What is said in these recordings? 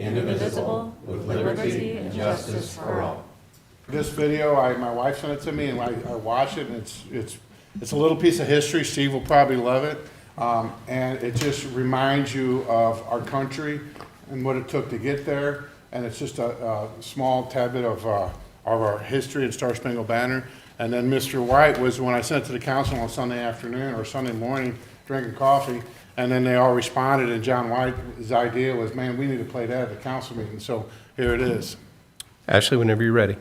indivisible, with liberty and justice for all. This video, my wife sent it to me, and I watched it, and it's a little piece of history. Steve will probably love it, and it just reminds you of our country and what it took to get there. And it's just a small tad bit of our history and Star Spangled Banner. And then Mr. White was, when I sent it to the council on Sunday afternoon or Sunday morning, drinking coffee, and then they all responded, and John White's idea was, man, we need to play that at the council meeting. So here it is. Ashley, whenever you're ready.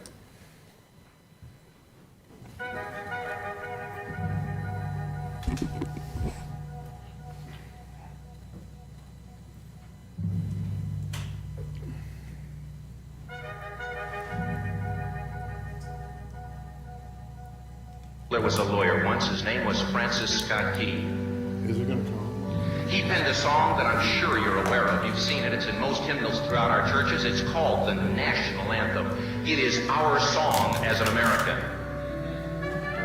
There was a lawyer once. His name was Francis Scott Key. Is it going to come? He penned a song that I'm sure you're aware of. You've seen it. It's in most hymnals throughout our churches. It's called the National Anthem. It is our song as an American.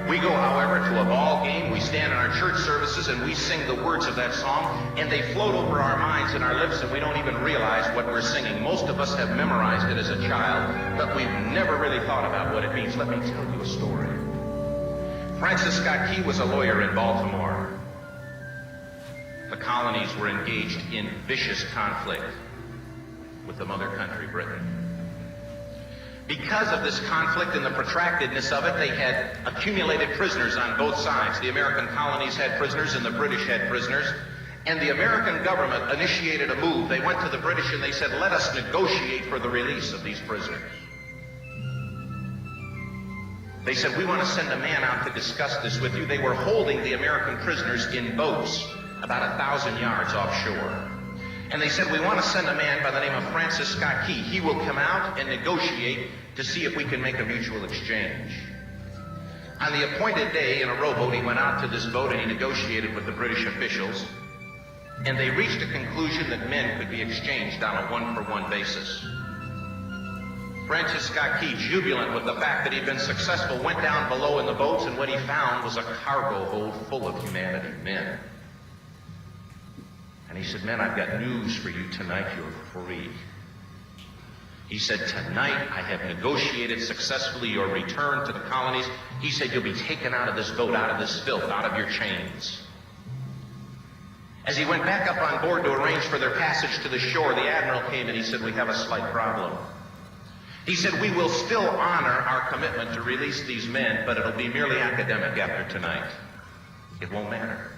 We go, however, to a ball game. We stand in our church services and we sing the words of that song, and they float over our minds and our lips, and we don't even realize what we're singing. Most of us have memorized it as a child, but we've never really thought about what it means. Let me tell you a story. Francis Scott Key was a lawyer in Baltimore. The colonies were engaged in vicious conflict with the mother country, Britain. Because of this conflict and the protractedness of it, they had accumulated prisoners on both sides. The American colonies had prisoners and the British had prisoners. And the American government initiated a move. They went to the British and they said, let us negotiate for the release of these prisoners. They said, we want to send a man out to discuss this with you. They were holding the American prisoners in boats about 1,000 yards offshore. And they said, we want to send a man by the name of Francis Scott Key. He will come out and negotiate to see if we can make a mutual exchange. On the appointed day, in a rowboat, he went out to this boat and he negotiated with the British officials. And they reached a conclusion that men could be exchanged on a one-for-one basis. Francis Scott Key, jubilant with the fact that he'd been successful, went down below in the boats, and what he found was a cargo hold full of humanity, men. And he said, men, I've got news for you tonight. You're free. He said, tonight I have negotiated successfully your return to the colonies. He said, you'll be taken out of this boat, out of this filth, out of your chains. As he went back up on board to arrange for their passage to the shore, the admiral came and he said, we have a slight problem. He said, we will still honor our commitment to release these men, but it'll be merely academic after tonight. It won't matter.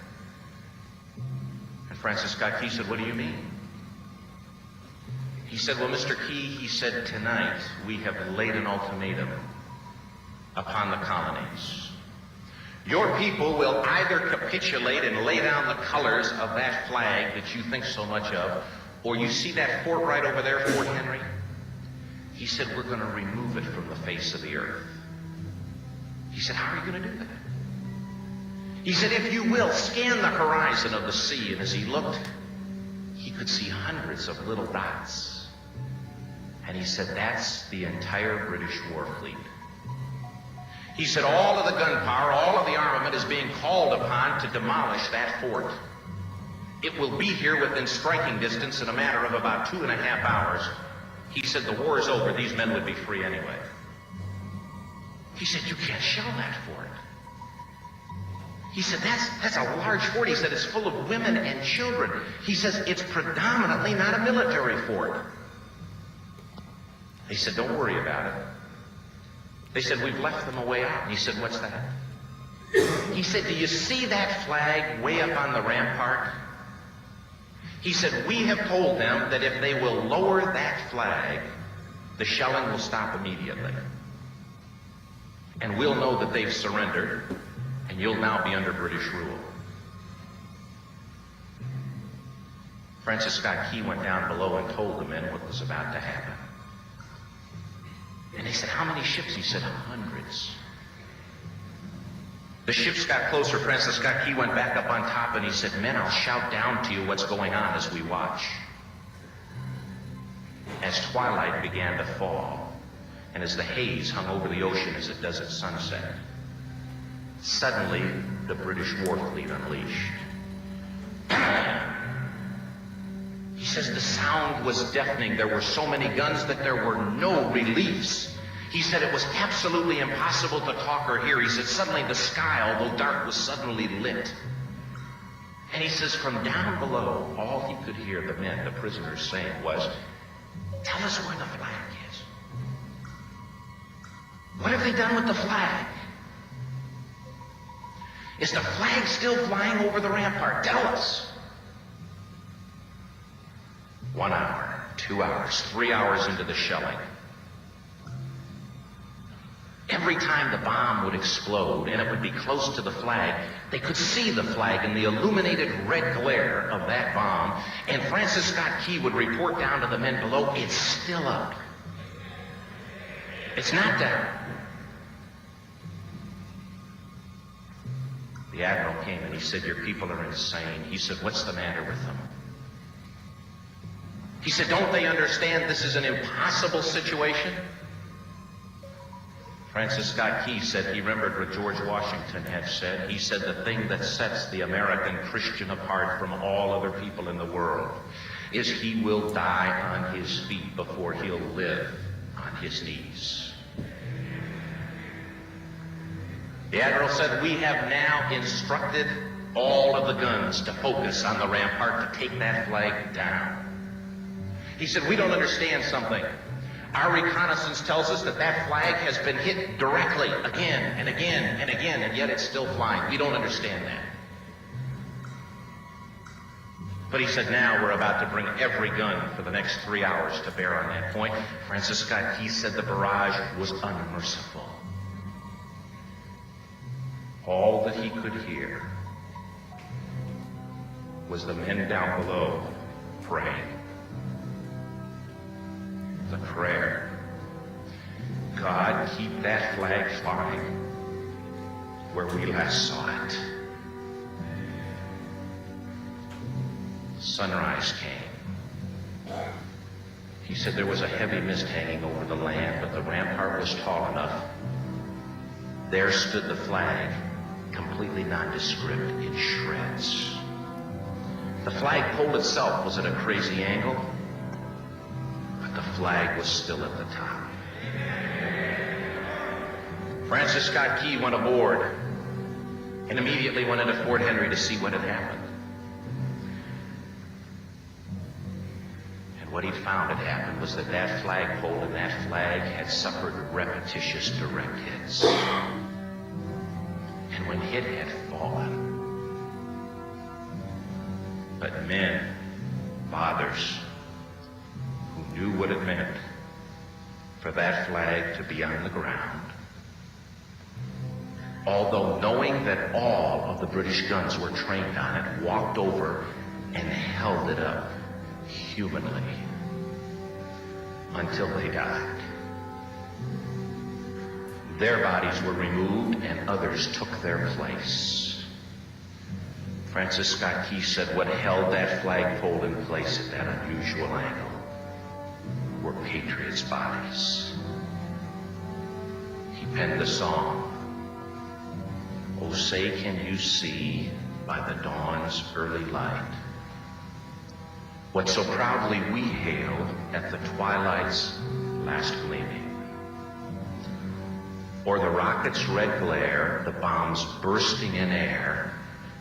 And Francis Scott Key said, what do you mean? He said, well, Mr. Key, he said, tonight we have laid an ultimatum upon the colonies. Your people will either capitulate and lay down the colors of that flag that you think so much of, or you see that fort right over there, Fort Henry? He said, we're going to remove it from the face of the earth. He said, how are you going to do that? He said, if you will, scan the horizon of the sea. And as he looked, he could see hundreds of little dots. And he said, that's the entire British war fleet. He said, all of the gunpowder, all of the armament is being called upon to demolish that fort. It will be here within striking distance in a matter of about 2.5 hours. He said, the war is over. These men would be free anyway. He said, you can't shell that fort. He said, that's a large fort. He said, it's full of women and children. He says, it's predominantly not a military fort. They said, don't worry about it. They said, we've left them a way out. And he said, what's that? He said, do you see that flag way up on the rampart? He said, we have told them that if they will lower that flag, the shelling will stop immediately. And we'll know that they've surrendered, and you'll now be under British rule. Francis Scott Key went down below and told the men what was about to happen. And they said, how many ships? He said, hundreds. The ships got closer. Francis Scott Key went back up on top and he said, men, I'll shout down to you what's going on as we watch. As twilight began to fall, and as the haze hung over the ocean as it does at sunset, suddenly the British war fleet unleashed. He says the sound was deafening. There were so many guns that there were no reliefs. He said it was absolutely impossible to talk or hear. He said suddenly the sky, although dark, was suddenly lit. And he says from down below, all he could hear the men, the prisoners, saying was, "Tell us where the flag is. What have they done with the flag? Is the flag still flying over the rampart? Tell us." 1 hour, 2 hours, 3 hours into the shelling, every time the bomb would explode and it would be close to the flag, they could see the flag in the illuminated red glare of that bomb, and Francis Scott Key would report down to the men below, "It's still up. It's not down." The admiral came and he said, "Your people are insane." He said, "What's the matter with them?" He said, "Don't they understand this is an impossible situation?" Francis Scott Key said he remembered what George Washington had said. He said, "The thing that sets the American Christian apart from all other people in the world is he will die on his feet before he'll live on his knees." The admiral said, "We have now instructed all of the guns to focus on the rampart to take that flag down." He said, "We don't understand something. Our reconnaissance tells us that that flag has been hit directly again and again and again, and yet it's still flying. We don't understand that." But he said, "Now we're about to bring every gun for the next 3 hours to bear on that point." Francis Scott Key said the barrage was unmerciful. All that he could hear was the men down below praying. The prayer, "God, keep that flag flying where we last saw it." Sunrise came. He said there was a heavy mist hanging over the land, but the rampart was tall enough. There stood the flag, completely nondescript, in shreds. The flagpole itself was at a crazy angle, but the flag was still at the top. Francis Scott Key went aboard and immediately went into Fort Henry to see what had happened. And what he found had happened was that that flagpole and that flag had suffered repetitious direct hits. And when it had fallen, but men, fathers, who knew what it meant for that flag to be on the ground, although knowing that all of the British guns were trained on it, walked over and held it up humanly until they died. Their bodies were removed and others took their place. Francis Scott Key said what held that flagpole in place at that unusual angle were patriots' bodies. He penned the song, "Oh, say can you see by the dawn's early light what so proudly we hailed at the twilight's last gleaming? Or the rocket's red glare, the bombs bursting in air,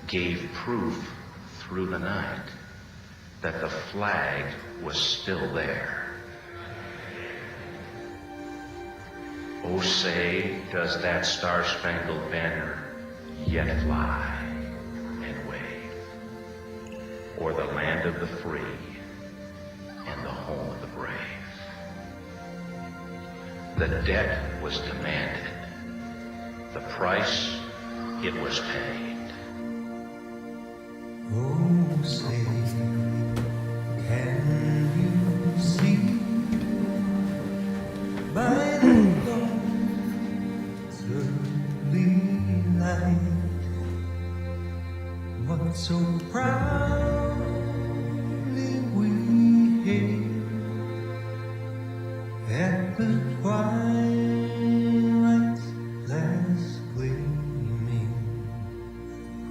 gave proof through the night that the flag was still there. Oh, say, does that star-spangled banner yet fly and wave o'er the land of the free and the home of the brave?" The debt was demanded. The price, it was paid. Oh, say, can you see by the dawn's early light what so proudly we hailed at the twilight's last gleaming,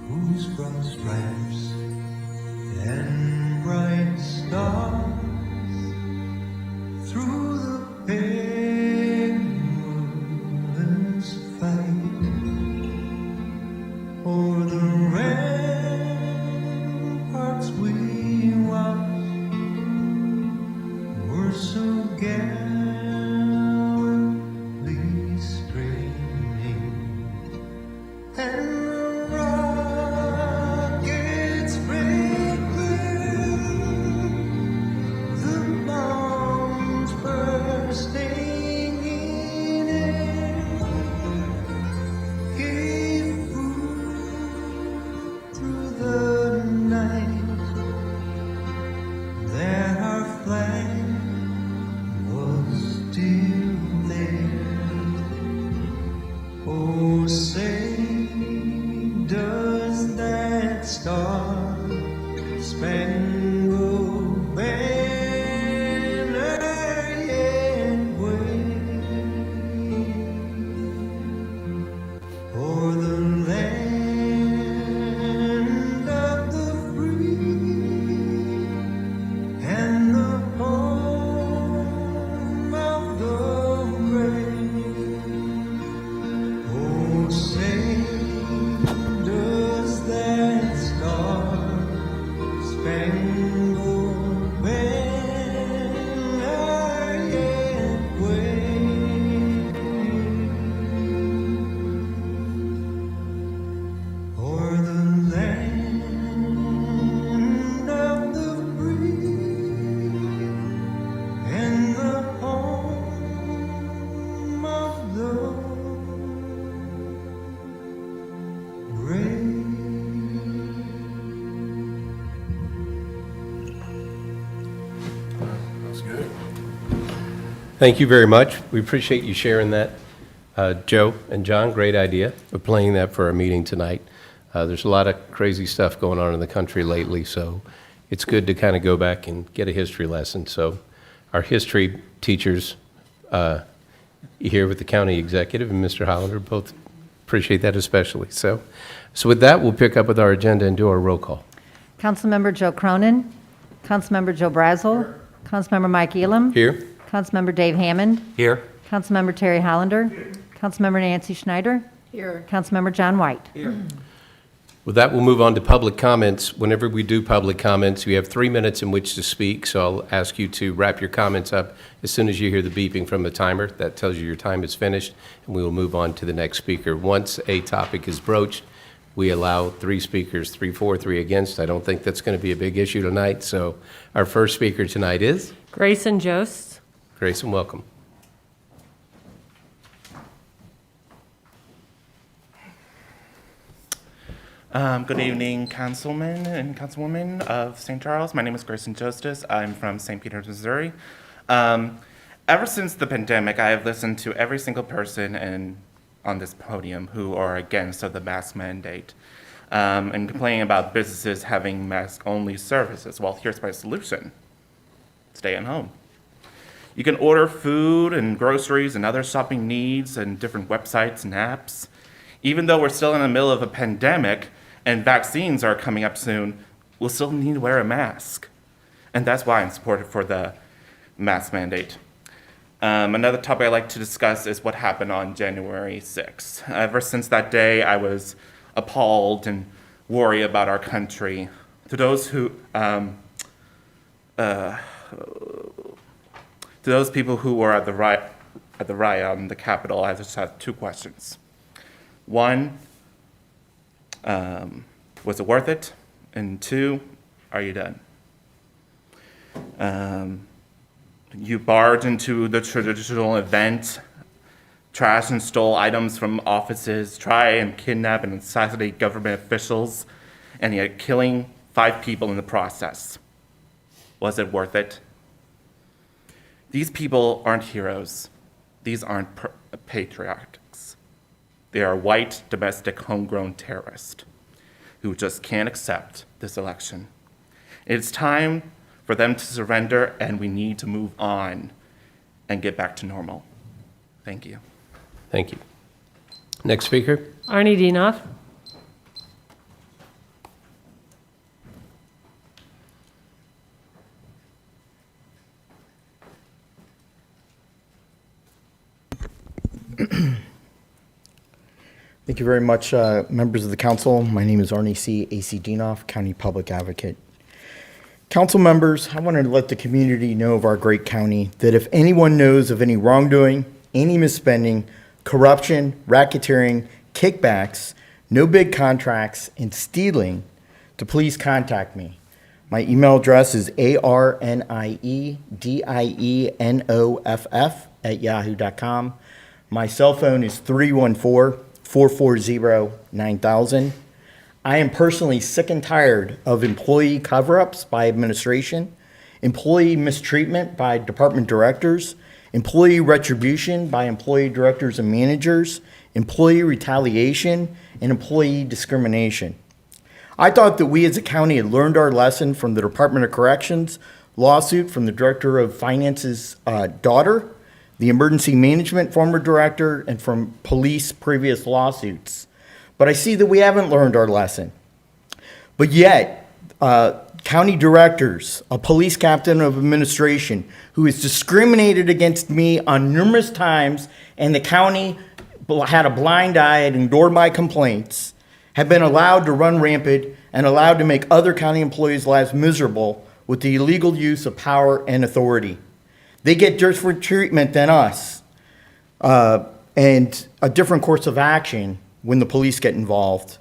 whose broad stripes and bright stars through the perilous fight, o'er the ramparts we watched were so gallantly straining, and the rockets break through, the bombs bursting in air gave proof through the night that our flag was still there. Oh, say, does that star-spangled banner yet wave o'er the land of the free and the home of the brave? Oh, say, does that star-spangled banner yet wave o'er the land of the free and the home of the brave? That's good. Thank you very much. We appreciate you sharing that. Joe and John, great idea of playing that for our meeting tonight. There's a lot of crazy stuff going on in the country lately, so it's good to kind of go back and get a history lesson. So our history teachers here with the county executive and Mr. Hollander both appreciate that especially. So with that, we'll pick up with our agenda and do our roll call. Councilmember Joe Cronin, Councilmember Joe Brazel, Councilmember Mike Elam, Here? Councilmember Dave Hammond, Here. Councilmember Terry Hollander, Councilmember Nancy Schneider, here. Councilmember John White. With that, we'll move on to public comments. Whenever we do public comments, you have 3 minutes in which to speak, so I'll ask you to wrap your comments up as soon as you hear the beeping from the timer. That tells you your time is finished, and we will move on to the next speaker. Once a topic is broached, we allow 3 speakers, 3 for, 3 against. I don't think that's going to be a big issue tonight, so our first speaker tonight is Grayson Jost. Grayson, welcome. Good evening, councilmen and councilwomen of St. Charles. My name is Grayson Jostis. I'm from St. Peters, Missouri. Ever since the pandemic, I have listened to every single person on this podium who are against the mask mandate and complaining about businesses having mask-only services. Well, here's my solution. Stay at home. You can order food and groceries and other shopping needs and different websites and apps. Even though we're still in the middle of a pandemic and vaccines are coming up soon, we'll still need to wear a mask. And that's why I'm supportive for the mask mandate. Another topic I'd like to discuss is what happened on January 6th. Ever since that day, I was appalled and worried about our country. To those people who were at the riot on the Capitol, I just have 2 questions. One, was it worth it? And 2, are you done? You barged into the traditional event, trashed and stole items from offices, try and kidnap and assassinate government officials, and yet killing 5 people in the process. Was it worth it? These people aren't heroes. These aren't patriots. They are white, domestic, homegrown terrorists who just can't accept this election. It's time for them to surrender, and we need to move on and get back to normal. Thank you. Thank you. Next speaker. Arnie Dienoff. Thank you very much, members of the council. My name is Arnie C. A.C. Dienoff, County Public Advocate. Council members, I want to let the community know of our great county that if anyone knows of any wrongdoing, any misspending, corruption, racketeering, kickbacks, no bid contracts, and stealing, to please contact me. My email address is arniedienoff@yahoo.com. My cell phone is 314-440-9000. I am personally sick and tired of employee cover-ups by administration, employee mistreatment by department directors, employee retribution by employee directors and managers, employee retaliation, and employee discrimination. I thought that we as a county had learned our lesson from the Department of Corrections lawsuit from the Director of Finance's daughter, the Emergency Management former director, and from police previous lawsuits. But I see that we haven't learned our lesson. But yet, county directors, a police captain of administration who has discriminated against me on numerous times, and the county had a blind eye and ignored my complaints, have been allowed to run rampant and allowed to make other county employees' lives miserable with the illegal use of power and authority. They get different treatment than us, and a different course of action when the police get involved.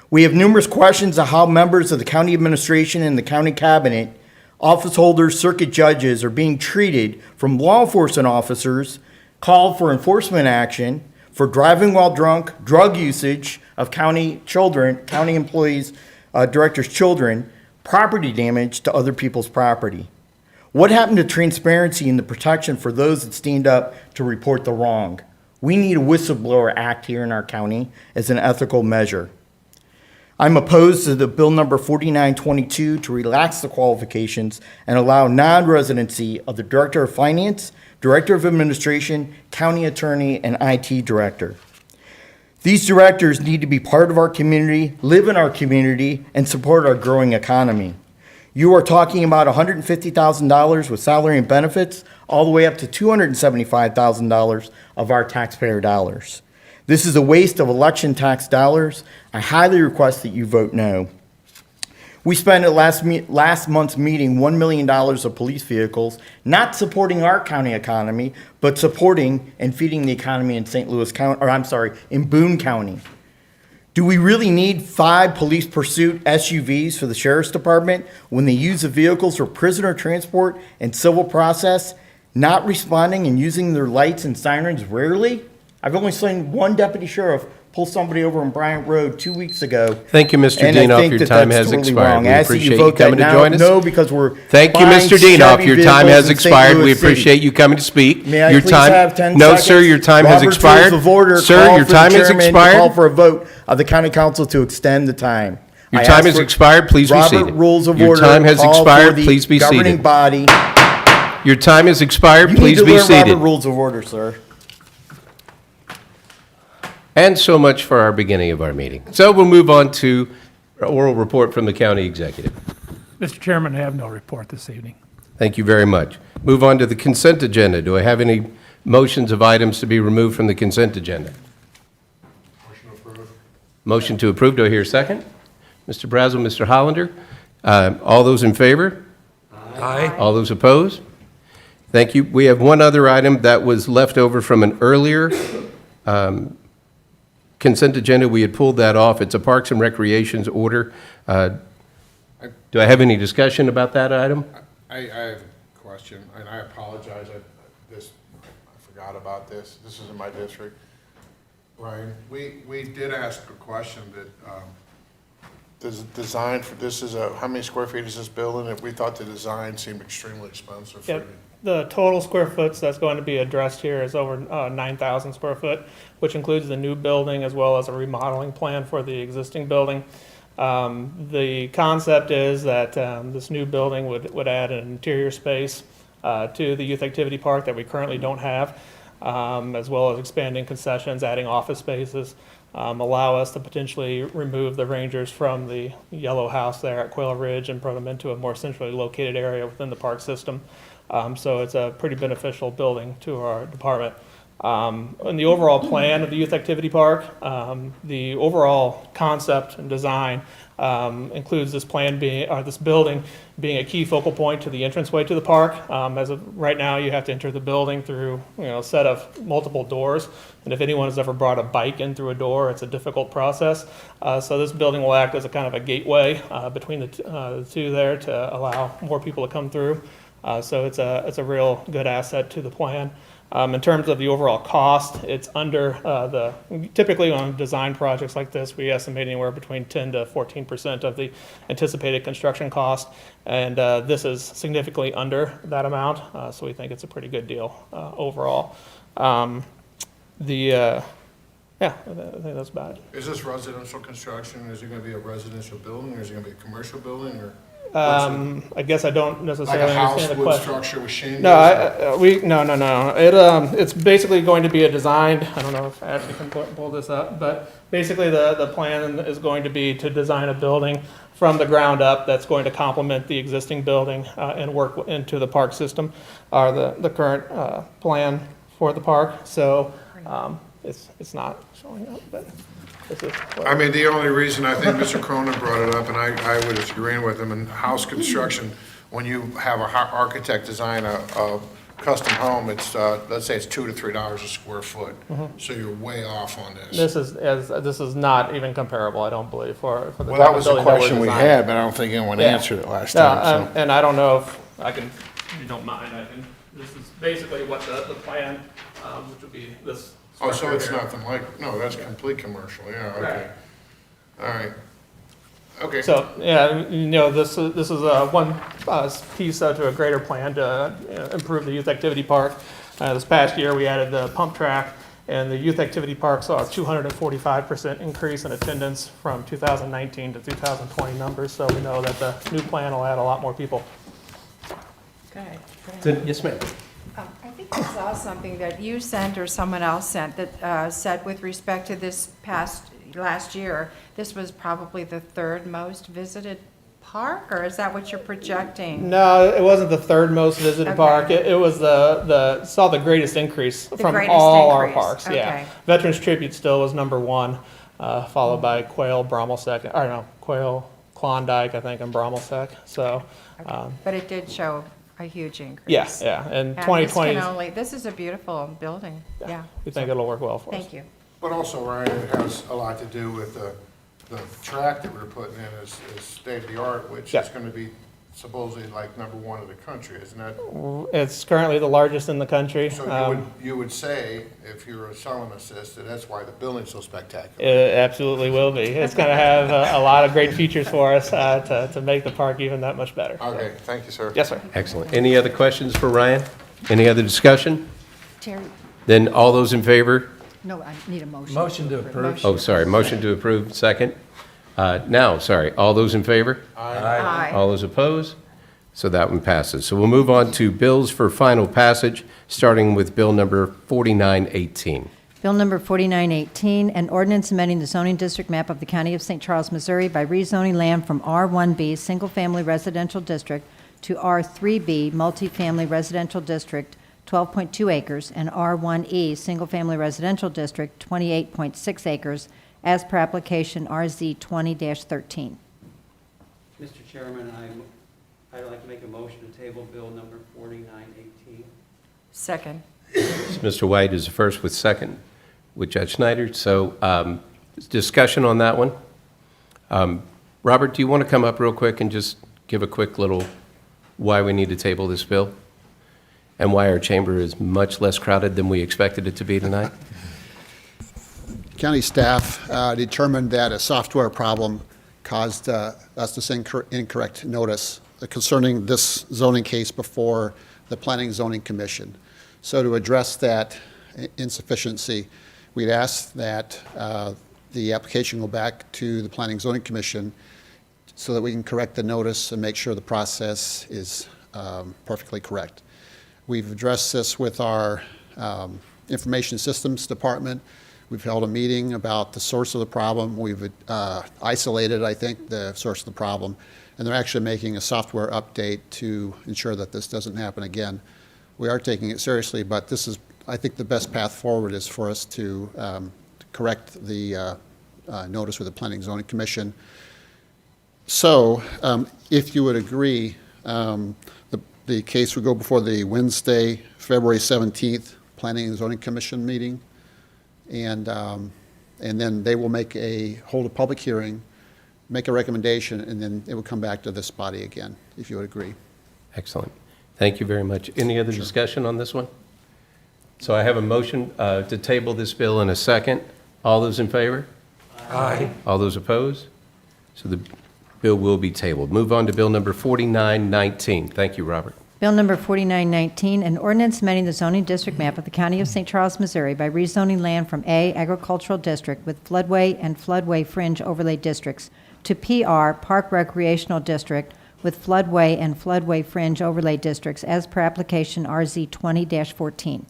We have numerous questions of how members of the county administration and the county cabinet, office holders, circuit judges are being treated from law enforcement officers called for enforcement action for driving while drunk, drug usage of county children, county employees, directors' children, property damage to other people's property. What happened to transparency and the protection for those that stand up to report the wrong? We need a whistleblower act here in our county as an ethical measure. I'm opposed to the bill number 4922 to relax the qualifications and allow non-residency of the Director of Finance, Director of Administration, County Attorney, and IT Director. These directors need to be part of our community, live in our community, and support our growing economy. You are talking about $150,000 with salary and benefits, all the way up to $275,000 of our taxpayer dollars. This is a waste of election tax dollars. I highly request that you vote no. We spent at last month's meeting $1 million of police vehicles, not supporting our county economy, but supporting and feeding the economy in St. Louis County, in Boone County. Do we really need 5 police pursuit SUVs for the sheriff's department when they use the vehicles for prisoner transport and civil process, not responding and using their lights and sirens rarely? I've only seen one deputy sheriff pull somebody over on Bryant Road 2 weeks ago. Thank you, Mr. And I Dienoff. think Your that time that's has totally expired. wrong. We I ask that appreciate you you vote that coming to now. join us. No, because we're Thank you, buying Mr. Dienoff. Chevy Your time vehicles has in St. expired. Louis We City. appreciate you coming to speak. May I Your please time, have 10 no, seconds? sir, your time has Robert's expired. Rules of Order, Sir, call your for the time has chairman to expired. Call for a vote of the county council to extend the time. Your I time ask has for expired. Please be seated. Robert Rules of Your Order, time has call for expired. the Please be governing seated. body. Your time has expired. You Please need to be learn seated. Robert Rules of Order, sir. And so much for our beginning of our meeting. So we'll move on to our oral report from the county executive. Mr. Chairman, I have no report this evening. Thank you very much. Move on to the consent agenda. Do I have any motions of items to be removed from the consent agenda? Motion to approve. Do I hear a second? Mr. Brazel, Mr. Hollander. All those in favor? Aye. All those opposed? Thank you. We have one other item that was left over from an earlier consent agenda. We had pulled that off. It's a Parks and Recreations order. Do I have any discussion about that item? I have a question, and I apologize, I forgot about this. This is in my district. Ryan, we did ask a question that, does the design for this how many square feet is this building? And we thought the design seemed extremely expensive. Yep. The total square foots that's going to be addressed here is over 9,000 square foot, which includes the new building as well as a remodeling plan for the existing building. The concept is that this new building would add an interior space to the youth activity park that we currently don't have, as well as expanding concessions, adding office spaces, allow us to potentially remove the rangers from the yellow house there at Quail Ridge and put them into a more centrally located area within the park system. So it's a pretty beneficial building to our department. In the overall plan of the youth activity park, the overall concept and design includes this building being a key focal point to the entranceway to the park. As of right now, you have to enter the building through a set of multiple doors. And if anyone has ever brought a bike in through a door, it's a difficult process. So this building will act as a kind of a gateway between the two there to allow more people to come through. So it's a real good asset to the plan. In terms of the overall cost, it's under typically on design projects like this, we estimate anywhere between 10 to 14% of the anticipated construction cost. And this is significantly under that amount, so we think it's a pretty good deal overall. Yeah, I think that's about it. Is this residential construction? Is it going to be a residential building, or is it going to be a commercial building, or? I guess I don't Like necessarily a house, understand the wood question. structure with shingles? No. It's basically going to be a designed, I don't know if Ashley can pull this up, but basically the plan is going to be to design a building from the ground up that's going to complement the existing building and work into the park system, or the current plan for the park. So it's not showing up, but this is what- I mean, the only reason I think Mr. Cronin brought it up, and I would agree with him, in house construction, when you have an architect design a custom home, it's, let's say it's $2 to $3 a square foot. So you're way off on this. This is not even comparable, I don't believe, for the Well, type that of was the building that we're question we designing. had, but I don't think anyone Yeah. answered it last No, time, so. and I don't know if I can, if you don't mind, this is basically what the plan, which would be this. Oh, so it's structure here. nothing like, no, that's complete commercial, yeah, okay. All right. Okay. So, yeah, this is one piece to a greater plan to improve the youth activity park. This past year, we added the pump track, and the youth activity park saw a 245% increase in attendance from 2019 to 2020 numbers, so we know that the new plan will add a lot more people. Good. Yes, ma'am. I think I saw something that you sent or someone else sent that said with respect to this last year, this was probably the third most visited park, or is that what you're projecting? No, it wasn't the third most visited Okay. park. It was saw the greatest increase from greatest all our increase. parks. Yeah, Okay. Veterans Tribute still was number one, followed by Quail, Brommelsek, or no, Quail, Klondike, I think, and Brommelsek. So, But it did show a huge increase. yeah, and And this 2020, this is a beautiful building, yeah. we think it'll work well for us. Thank you. But also, Ryan, it has a lot to do with the track that we're putting in is state-of-the-art, which Yeah. is gonna be supposedly like number one in the country, isn't that? It's currently the largest in the country. So you would say, if you were selling us this, that that's why the building's so spectacular. It absolutely will be. It's going to have a lot of great features for us to make the park even that much better. Okay, thank you, sir. Yes, sir. Excellent. Any other questions for Ryan? Any other discussion? Terry, Then all those in favor? no, I need a motion. Motion to approve. Oh, sorry, motion to approve, second. All those in favor? Aye. All those opposed? So that one passes. So we'll move on to bills for final passage, starting with bill number 4918. Bill number 4918, an ordinance amending the zoning district map of the County of St. Charles, Missouri by rezoning land from R1B Single Family Residential District to R3B Multifamily Residential District, 12.2 acres, and R1E Single Family Residential District, 28.6 acres, as per application RZ 20-13. Mr. Chairman, I'd like to make a motion to table bill number 4918. Second. Mr. White is the first with second with Judge Snyder. So discussion on that one. Robert, do you want to come up real quick and just give a quick little why we need to table this bill and why our chamber is much less crowded than we expected it to be tonight? County staff determined that a software problem caused us to send incorrect notice concerning this zoning case before the Planning Zoning Commission. So to address that insufficiency, we'd ask that the application go back to the Planning Zoning Commission so that we can correct the notice and make sure the process is perfectly correct. We've addressed this with our Information Systems Department. We've held a meeting about the source of the problem. We've isolated, I think, the source of the problem, and they're actually making a software update to ensure that this doesn't happen again. We are taking it seriously, but this is I think the best path forward is for us to correct the notice with the Planning and Zoning Commission. So, if you would agree, the case would go before the Wednesday, February 17th Planning and Zoning Commission meeting, and then they will hold a public hearing, make a recommendation, and then it will come back to this body again, if you would agree. Excellent. Thank you very much. Any other discussion on this one? So I have a motion to table this bill in a second. All those in favor? Aye. All those opposed? So the bill will be tabled. Move on to bill number 4919. Thank you, Robert. Bill number 4919, an ordinance amending the zoning district map of the County of St. Charles, Missouri by rezoning land from A, agricultural district with floodway and floodway fringe overlay districts to PR, park recreational district with floodway and floodway fringe overlay districts as per application RZ 20-14.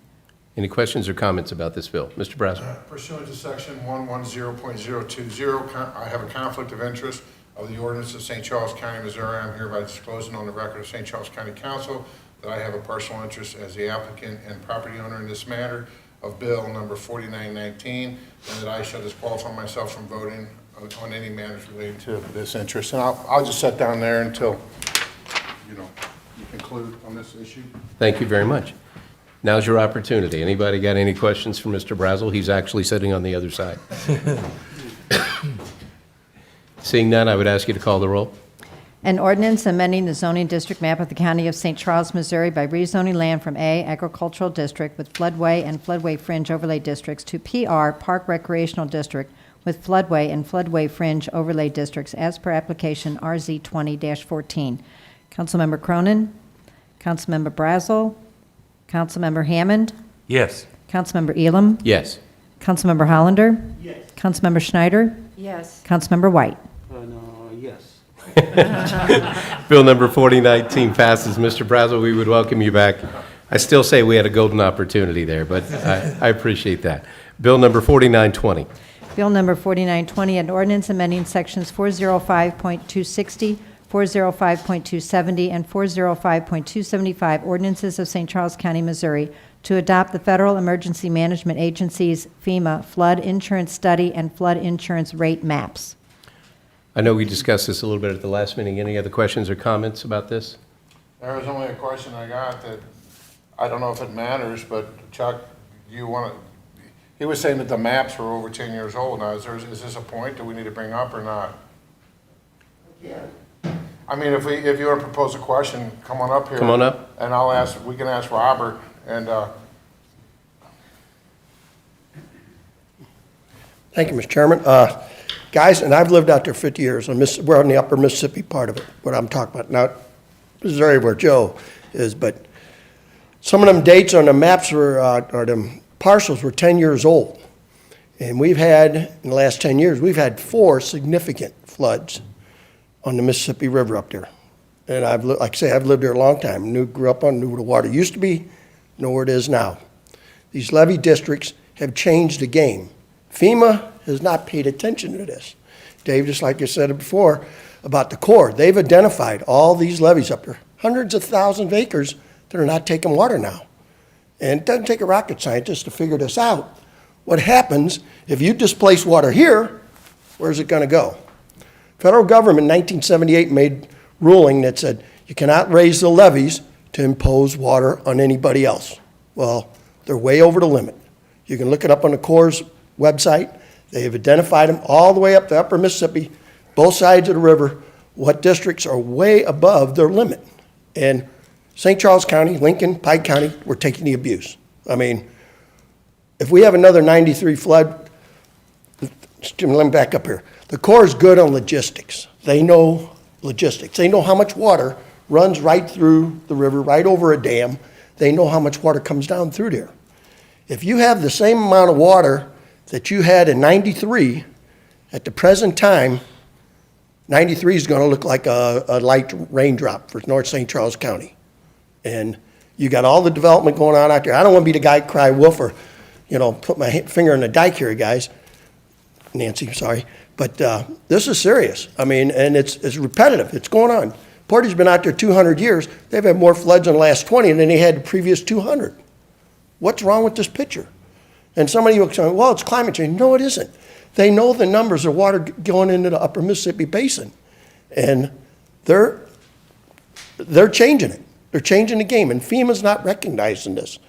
Any questions or comments about this bill? Mr. Brazel. Pursuant to section 110.020, I have a conflict of interest of the ordinance of St. Charles County, Missouri. I'm hereby disclosing on the record of St. Charles County Council that I have a personal interest as the applicant and property owner in this matter of bill number 4919, and that I shall disqualify myself from voting on any matters relating to this interest. And I'll just sit down there until, you conclude on this issue. Thank you very much. Now's your opportunity. Anybody got any questions for Mr. Brazel? He's actually sitting on the other side. Seeing none, I would ask you to call the roll. An ordinance amending the zoning district map of the County of St. Charles, Missouri by rezoning land from A, agricultural district with floodway and floodway fringe overlay districts to PR, park recreational district with floodway and floodway fringe overlay districts as per application RZ 20-14. Councilmember Cronin, Councilmember Brazel, Councilmember Hammond, Yes. Councilmember Elam, Yes. Councilmember Hollander, Yes. Councilmember Schneider, Yes. Councilmember White. No, yes. Bill number 4019 passes. Mr. Brazel, we would welcome you back. I still say we had a golden opportunity there, but I appreciate that. Bill number 4920. Bill number 4920, an ordinance amending sections 405.260, 405.270, and 405.275 ordinances of St. Charles County, Missouri to adopt the Federal Emergency Management Agency's FEMA flood insurance study and flood insurance rate maps. I know we discussed this a little bit at the last meeting. Any other questions or comments about this? There was only a question I got that, I don't know if it matters, but Chuck, he was saying that the maps were over 10 years old now. Is this a point that we need to bring up or not? Yeah. I mean, if you want to propose a question, come on up here. Come on up. And we can ask Robert and, Thank you, Mr. Chairman. Guys, and I've lived out there 50 years. We're on the upper Mississippi part of it, what I'm talking about. Not Missouri where Joe is, but some of them dates on the maps or them parcels were 10 years old. And we've had, in the last 10 years, we've had 4 significant floods on the Mississippi River up there. And I've lived there a long time. Grew up knew where the water used to be, know where it is now. These levee districts have changed the game. FEMA has not paid attention to this. Dave, just like you said before about the Corps, they've identified all these levees up there, hundreds of thousands of acres that are not taking water now. And it doesn't take a rocket scientist to figure this out. What happens if you displace water here, where's it going to go? Federal government in 1978 made ruling that said you cannot raise the levees to impose water on anybody else. Well, they're way over the limit. You can look it up on the Corps' website. They have identified them all the way up to upper Mississippi, both sides of the river, what districts are way above their limit. And St. Charles County, Lincoln, Pike County, we're taking the abuse. I mean, if we have another 93 flood, let me back up here. The Corps is good on logistics. They know logistics. They know how much water runs right through the river, right over a dam. They know how much water comes down through there. If you have the same amount of water that you had in 93, at the present time, 93 is going to look like a light raindrop for North St. Charles County. And you got all the development going on out there. I don't want to be the guy cry wolf or, put my finger in the dike here, guys. Nancy, sorry. But this is serious. I mean, and it's repetitive. It's going on. Portage's been out there 200 years. They've had more floods in the last 20 than they had the previous 200. what's wrong with this picture? And somebody will say, well, it's climate change. No, it isn't. They know the numbers of water going into the upper Mississippi Basin. And they're changing it. They're changing the game, and FEMA's not recognizing this.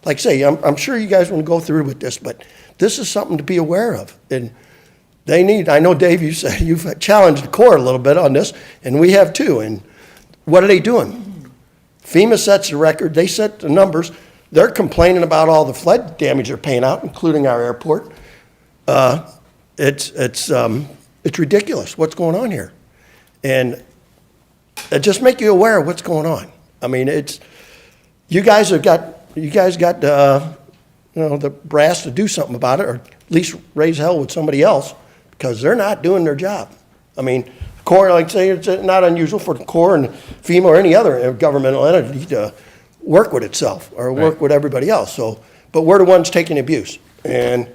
Like I say, I'm sure you guys want to go through with this, but this is something to be aware of. And they need, I know, Dave, you said you've challenged the Corps a little bit on this, and we have too. And what are they doing? FEMA sets the record, they set the numbers. They're complaining about all the flood damage they're paying out, including our airport. It's ridiculous what's going on here. And just make you aware of what's going on. I mean, you guys got the brass to do something about it, or at least raise hell with somebody else, because they're not doing their job. I mean, the Corps, like I say, it's not unusual for the Corps and FEMA or any other governmental entity to work with itself or work with everybody else. So, but we're the ones taking abuse, and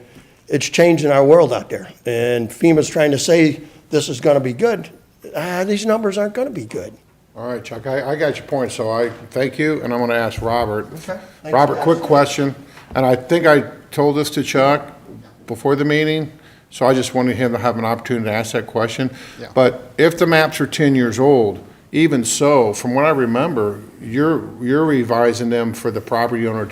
it's changing our world out there. And FEMA's trying to say this is going to be good. These numbers aren't going to be good. All right, Chuck, I got your point, so I thank you, and I'm gonna ask Robert. Okay. Thanks, Robert, guys. quick question, and I think I told this to Chuck before the meeting, so I just wanted him to have an opportunity to ask that question. Yeah. But if the maps are 10 years old, even so, from what I remember, you're revising them for the property owner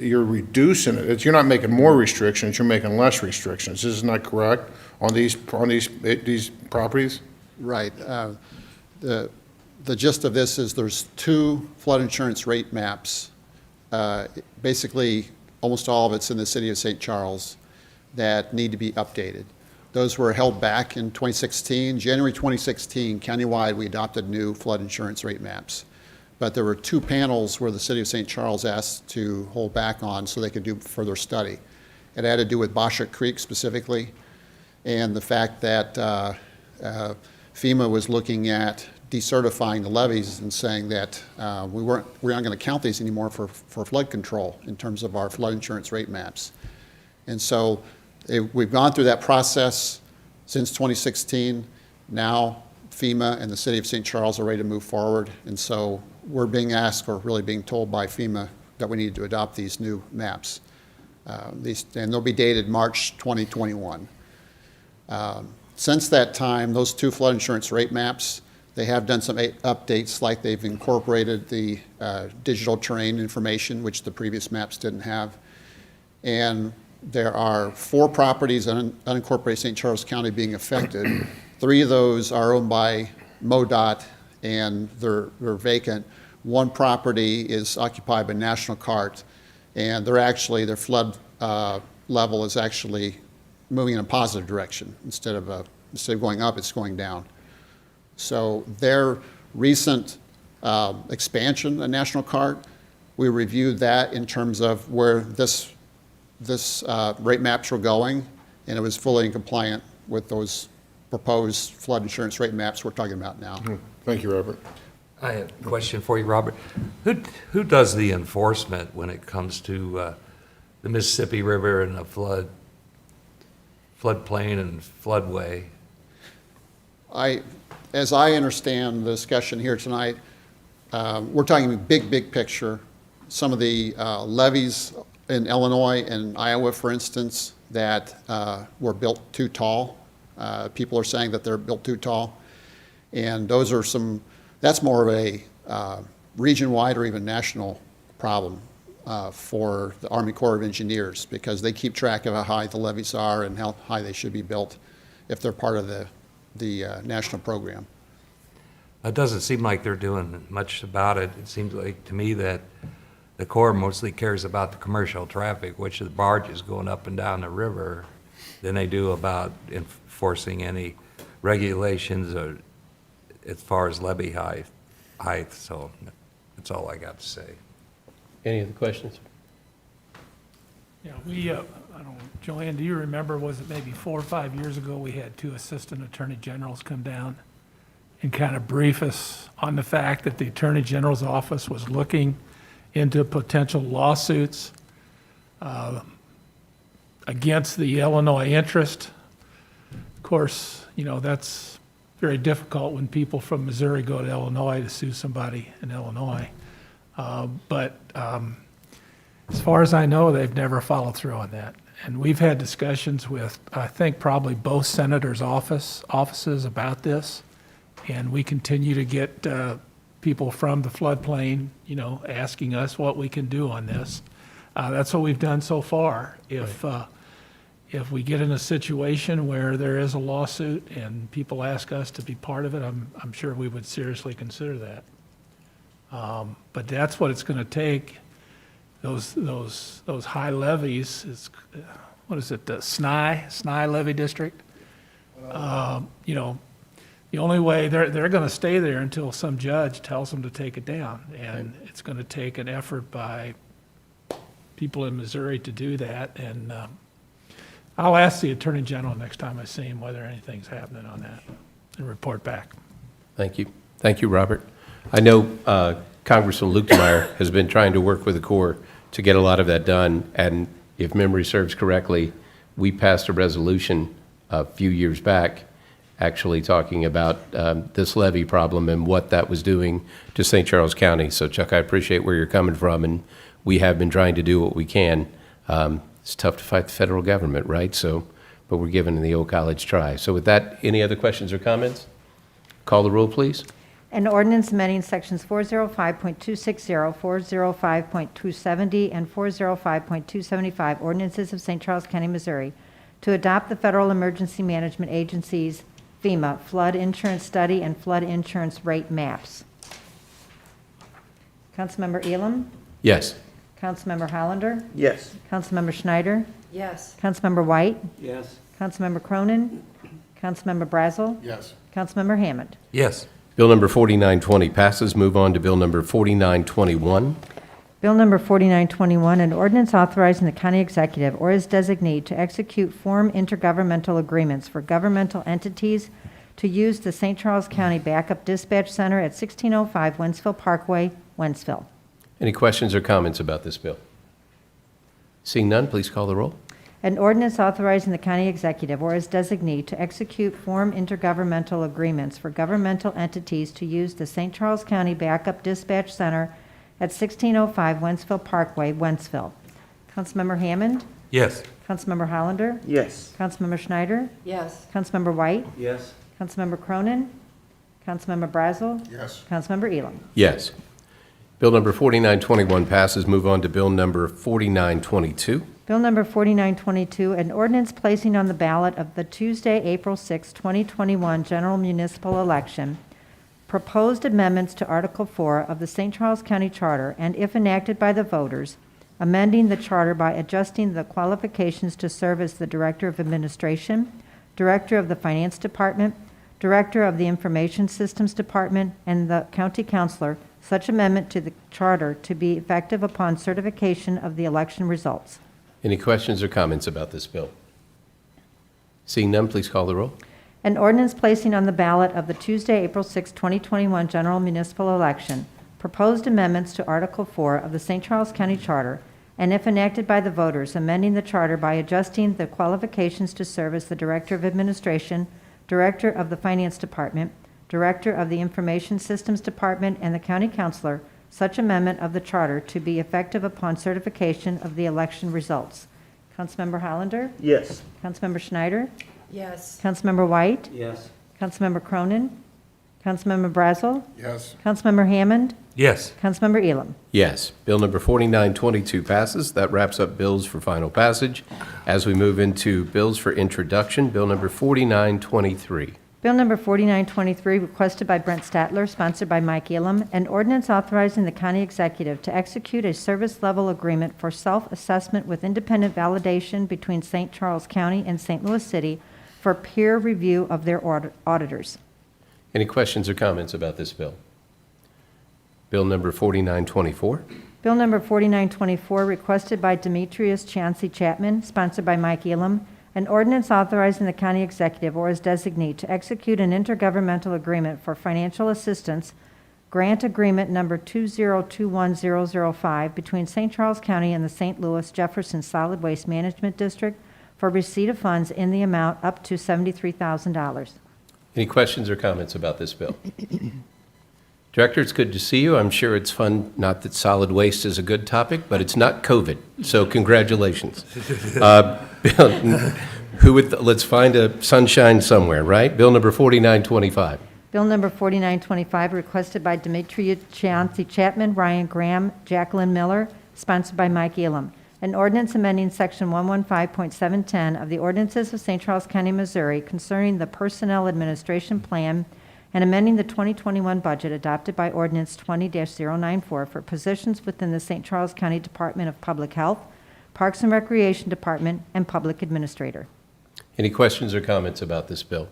you're reducing it. You're not making more restrictions, you're making less restrictions. Isn't that correct on these properties? Right. The gist of this is there's 2 flood insurance rate maps. Basically, almost all of it's in the city of St. Charles that need to be updated. Those were held back in 2016. January 2016, countywide, we adopted new flood insurance rate maps. But there were 2 panels where the city of St. Charles asked to hold back on so they could do further study. It had to do with Boshock Creek specifically, and the fact that FEMA was looking at decertifying the levees and saying that we aren't going to count these anymore for flood control in terms of our flood insurance rate maps. And so we've gone through that process since 2016. Now FEMA and the city of St. Charles are ready to move forward. And so we're being asked, or really being told by FEMA, that we need to adopt these new maps. And they'll be dated March 2021. Since that time, those 2 flood insurance rate maps, they have done some updates, like they've incorporated the digital terrain information, which the previous maps didn't have. And there are 4 properties in unincorporated St. Charles County being affected. 3 of those are owned by MoDOT, and they're vacant. 1 property is occupied by National Cart, and their flood level is actually moving in a positive direction. Instead of going up, it's going down. So their recent expansion of National Cart, we reviewed that in terms of where this rate maps were going, and it was fully in compliant with those proposed flood insurance rate maps we're talking about now. Thank you, Robert. I have a question for you, Robert. Who does the enforcement when it comes to the Mississippi River and the floodplain and floodway? As I understand the discussion here tonight, we're talking big picture. Some of the levees in Illinois and Iowa, for instance, that were built too tall. People are saying that they're built too tall. And that's more of a region-wide or even national problem for the Army Corps of Engineers, because they keep track of how high the levees are and how high they should be built if they're part of the national program. It doesn't seem like they're doing much about it. It seems like to me that the Corps mostly cares about the commercial traffic, which the barges going up and down the river, than they do about enforcing any regulations or as far as levee height. So that's all I got to say. Any other questions? Yeah, I don't know, Joanne, do you remember, was it maybe 4 or 5 years ago, we had 2 assistant attorney generals come down and kind of brief us on the fact that the Attorney General's office was looking into potential lawsuits against the Illinois interest. Of course, that's very difficult when people from Missouri go to Illinois to sue somebody in Illinois. But As far as I know, they've never followed through on that. And we've had discussions with, I think, probably both senators' offices about this. And we continue to get people from the floodplain, asking us what we can do on this. That's what we've done so far. If we get in a situation where there is a lawsuit and people ask us to be part of it, I'm sure we would seriously consider that. But that's what it's going to take. Those high levies is, what is it, the SNI levy district? The only way, they're going to stay there until some judge tells them to take it down. And it's going to take an effort by people in Missouri to do that. And I'll ask the Attorney General next time I see him whether anything's happening on that and report back. Thank you. Thank you, Robert. I know Congressman Lukemeyer has been trying to work with the Corps to get a lot of that done. And if memory serves correctly, we passed a resolution a few years back actually talking about this levy problem and what that was doing to St. Charles County. So, Chuck, I appreciate where you're coming from, and we have been trying to do what we can. It's tough to fight the federal government, right? So, but we're giving the old college try. So with that, any other questions or comments? Call the roll, please. An ordinance amending sections 405.260, 405.270, and 405.275 ordinances of St. Charles County, Missouri, to adopt the Federal Emergency Management Agency's FEMA flood insurance study and flood insurance rate maps. Councilmember Elam? Yes. Councilmember Hollander? Yes. Councilmember Schneider? Yes. Councilmember White? Yes. Councilmember Cronin? Councilmember Brazel? Yes. Councilmember Hammond? Yes. Bill number 4920 passes. Move on to bill number 4921. Bill number 4921, an ordinance authorizing the county executive or his designee to execute form intergovernmental agreements for governmental entities to use the St. Charles County Backup Dispatch Center at 1605 Wentzville Parkway, Wentzville. Any questions or comments about this bill? Seeing none, please call the roll. An ordinance authorizing the county executive or his designee to execute form intergovernmental agreements for governmental entities to use the St. Charles County Backup Dispatch Center at 1605 Wentzville Parkway, Wentzville. Councilmember Hammond? Yes. Councilmember Hollander? Yes. Councilmember Schneider? Yes. Councilmember White? Yes. Councilmember Cronin? Councilmember Brazel? Yes. Councilmember Elam? Yes. Bill number 4921 passes. Move on to bill number 4922. Bill number 4922, an ordinance placing on the ballot of the Tuesday, April 6, 2021 General Municipal Election, proposed amendments to Article 4 of the St. Charles County Charter, and if enacted by the voters, amending the charter by adjusting the qualifications to serve as the Director of Administration, Director of the Finance Department, Director of the Information Systems Department, and the County Councilor, such amendment to the charter to be effective upon certification of the election results. Any questions or comments about this bill? Seeing none, please call the roll. An ordinance placing on the ballot of the Tuesday, April 6, 2021 General Municipal Election, proposed amendments to Article 4 of the St. Charles County Charter, and if enacted by the voters, amending the charter by adjusting the qualifications to serve as the Director of Administration, Director of the Finance Department, Director of the Information Systems Department, and the County Councilor, such amendment of the charter to be effective upon certification of the election results. Councilmember Hollander? Yes. Councilmember Schneider? Yes. Councilmember White? Yes. Councilmember Cronin? Councilmember Brazel? Yes. Councilmember Hammond? Yes. Councilmember Elam? Yes. Bill number 4922 passes. That wraps up bills for final passage. As we move into bills for introduction, bill number 4923. Bill number 4923, requested by Brent Statler, sponsored by Mike Elam, an ordinance authorizing the county executive to execute a service-level agreement for self-assessment with independent validation between St. Charles County and St. Louis City for peer review of their auditors. Any questions or comments about this bill? Bill number 4924. Bill number 4924, requested by Demetrius Chansey Chapman, sponsored by Mike Elam, an ordinance authorizing the county executive or his designee to execute an intergovernmental agreement for financial assistance, grant agreement number 2021005 between St. Charles County and the St. Louis Jefferson Solid Waste Management District for receipt of funds in the amount up to $73,000. Any questions or comments about this bill? Director, it's good to see you. I'm sure it's fun, not that solid waste is a good topic, but it's not COVID, so congratulations. Bill, let's find a sunshine somewhere, right? Bill number 4925. Bill number 4925, requested by Demetria Chianti Chapman, Ryan Graham, Jacqueline Miller, sponsored by Mike Elam. An ordinance amending Section 115.710 of the Ordinances of St. Charles County, Missouri concerning the Personnel Administration Plan and amending the 2021 budget adopted by Ordinance 20-094 for positions within the St. Charles County Department of Public Health, Parks and Recreation Department, and Public Administrator. Any questions or comments about this bill?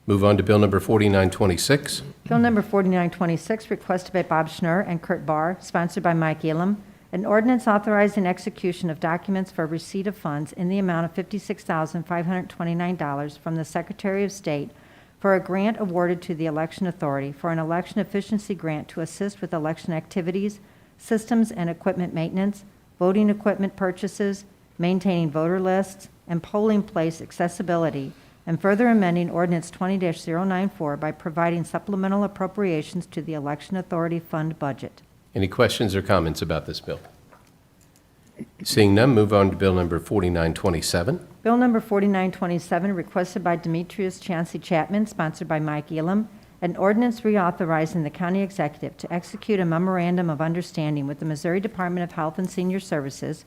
Move on to bill number 4926. Bill number 4926, requested by Bob Schnurr and Kurt Barr, sponsored by Mike Elam. An ordinance authorizing execution of documents for receipt of funds in the amount of $56,529 from the Secretary of State for a grant awarded to the Election Authority for an election efficiency grant to assist with election activities, systems and equipment maintenance, voting equipment purchases, maintaining voter lists, and polling place accessibility, and further amending Ordinance 20-094 by providing supplemental appropriations to the Election Authority Fund budget. Any questions or comments about this bill? Seeing none, move on to bill number 4927. Bill number 4927, requested by Demetrius Chancey Chapman, sponsored by Mike Elam, an ordinance reauthorizing the county executive to execute a memorandum of understanding with the Missouri Department of Health and Senior Services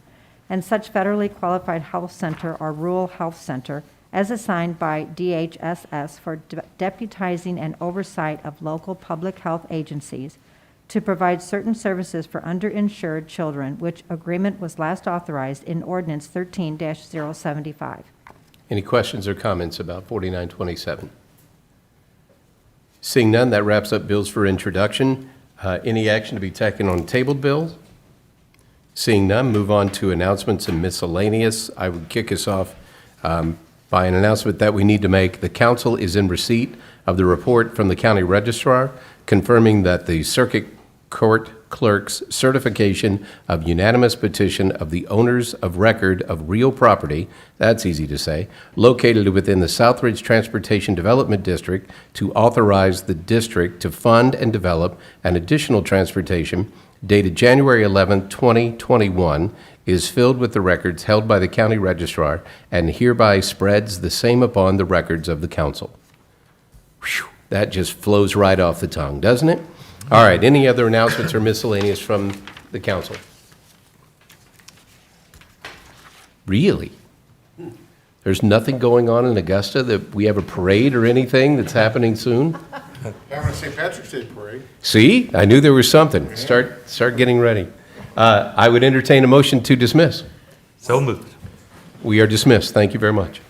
and such federally qualified health center or rural health center as assigned by DHSS for deputizing and oversight of local public health agencies to provide certain services for underinsured children, which agreement was last authorized in Ordinance 13-075. Any questions or comments about 4927? Seeing none, that wraps up bills for introduction. Any action to be taken on tabled bills? Seeing none, move on to announcements and miscellaneous. I would kick us off by an announcement that we need to make. The council is in receipt of the report from the county registrar confirming that the circuit court clerk's certification of unanimous petition of the owners of record of real property, that's easy to say, located within the Southridge Transportation Development District to authorize the district to fund and develop an additional transportation dated January 11, 2021, is filled with the records held by the county registrar and hereby spreads the same upon the records of the council. Whew, that just flows right off the tongue, doesn't it? All right, any other announcements or miscellaneous from the council? Really? There's nothing going on in Augusta that we have a parade or anything that's happening soon? Having a St. Patrick's Day parade. See, I knew there was something. Start getting ready. I would entertain a motion to dismiss. So moved. We are dismissed. Thank you very much.